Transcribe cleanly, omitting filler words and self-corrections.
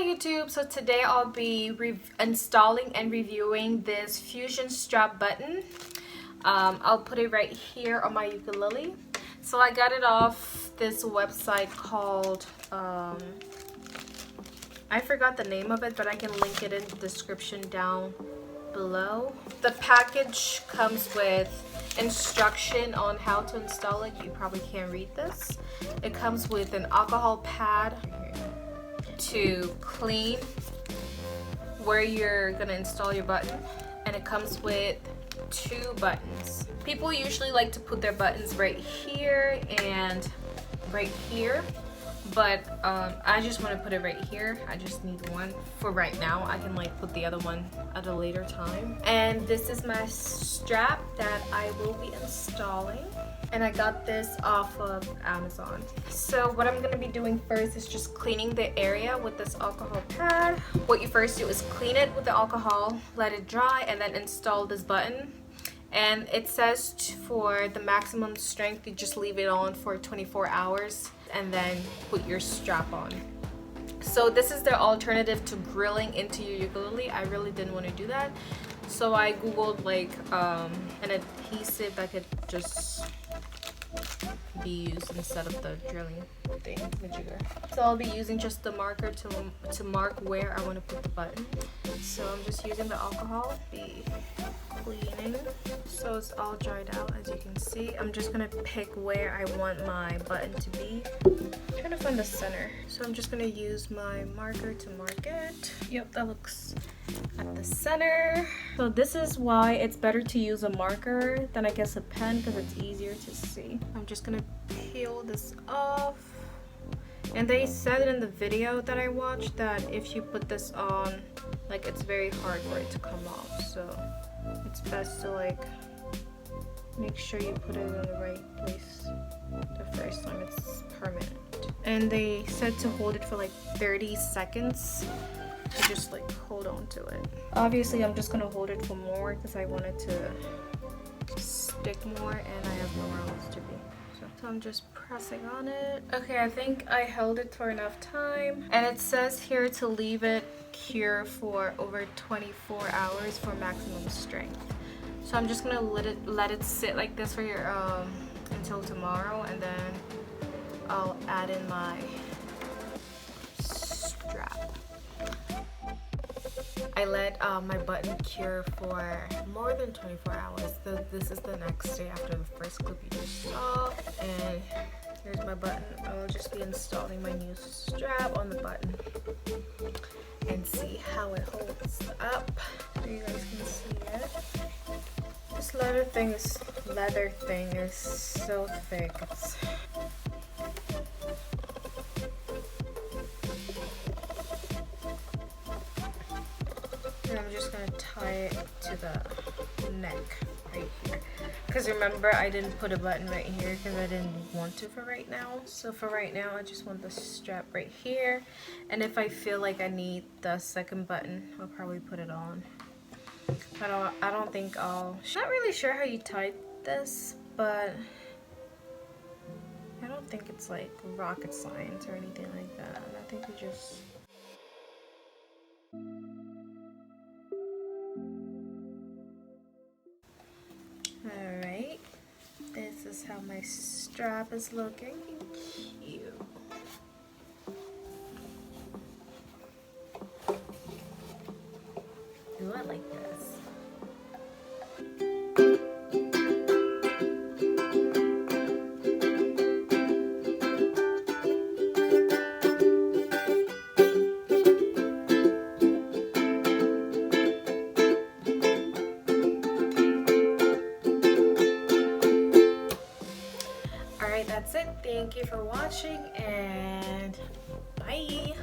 Hi YouTube, so today I'll be installing and reviewing this fusion strap button. I'll put it right here on my ukulele. So I got it off this website called, I forgot the name of it, but I can link it in the description down below. The package comes with instruction on how to install it. You probably can't read this. It comes with an alcohol pad to clean where you're gonna install your button, and it comes with 2 buttons. People usually like to put their buttons right here and right here, but I just want to put it right here. I just need one for right now. I can like put the other one at a later time. And this is my strap that I will be installing, and I got this off of Amazon. So what I'm going to be doing first is just cleaning the area with this alcohol pad. What you first do is clean it with the alcohol, let it dry, and then install this button. And it says for the maximum strength, you just leave it on for 24 hours and then put your strap on. So this is the alternative to grilling into your ukulele. I really didn't want to do that, so I googled like an adhesive that could just be used instead of the drilling thing, the jigger. So I'll be using just the marker to mark where I want to put the button. So I'm just using the alcohol, be cleaning, so it's all dried out. As you can see, I'm just gonna pick where I want my button to be. I'm trying to find the center, so I'm just gonna use my marker to mark it. Yep, that looks at the center. So this is why it's better to use a marker than I guess a pen, because it's easier to see. I'm just gonna peel this off. And they said in the video that I watched that if you put this on, like, it's very hard for it to come off. So it's best to like make sure you put it in the right place the first time it's permanent. And they said to hold it for like 30 seconds. To just like hold on to it. Obviously I'm just gonna hold it for more because I want it to stick more and I have nowhere else to be. So I'm just pressing on it. Okay, I think I held it for enough time. And it says here to leave it cure for over 24 hours for maximum strength. So I'm just gonna let it sit like this for your until tomorrow, and then I'll add in my strap. I let my button cure for more than 24 hours. So this is the next day after the first clip you just saw. And here's my button. I'll just be installing my new strap on the button and see how it holds up so you guys can see it. This leather thing is so thick. And I'm just gonna tie it to the neck right here. Because remember, I didn't put a button right here because I didn't want to for right now. So for right now, I just want the strap right here. And if I feel like I need the second button, I'll probably put it on. I don't think I'll... Not really sure how you tie this, but I don't think it's like rocket science or anything like that. I think you just... Alright, this is how my strap is looking. Cute. Ooh, I like this. Alright, that's it. Thank you for watching, and bye.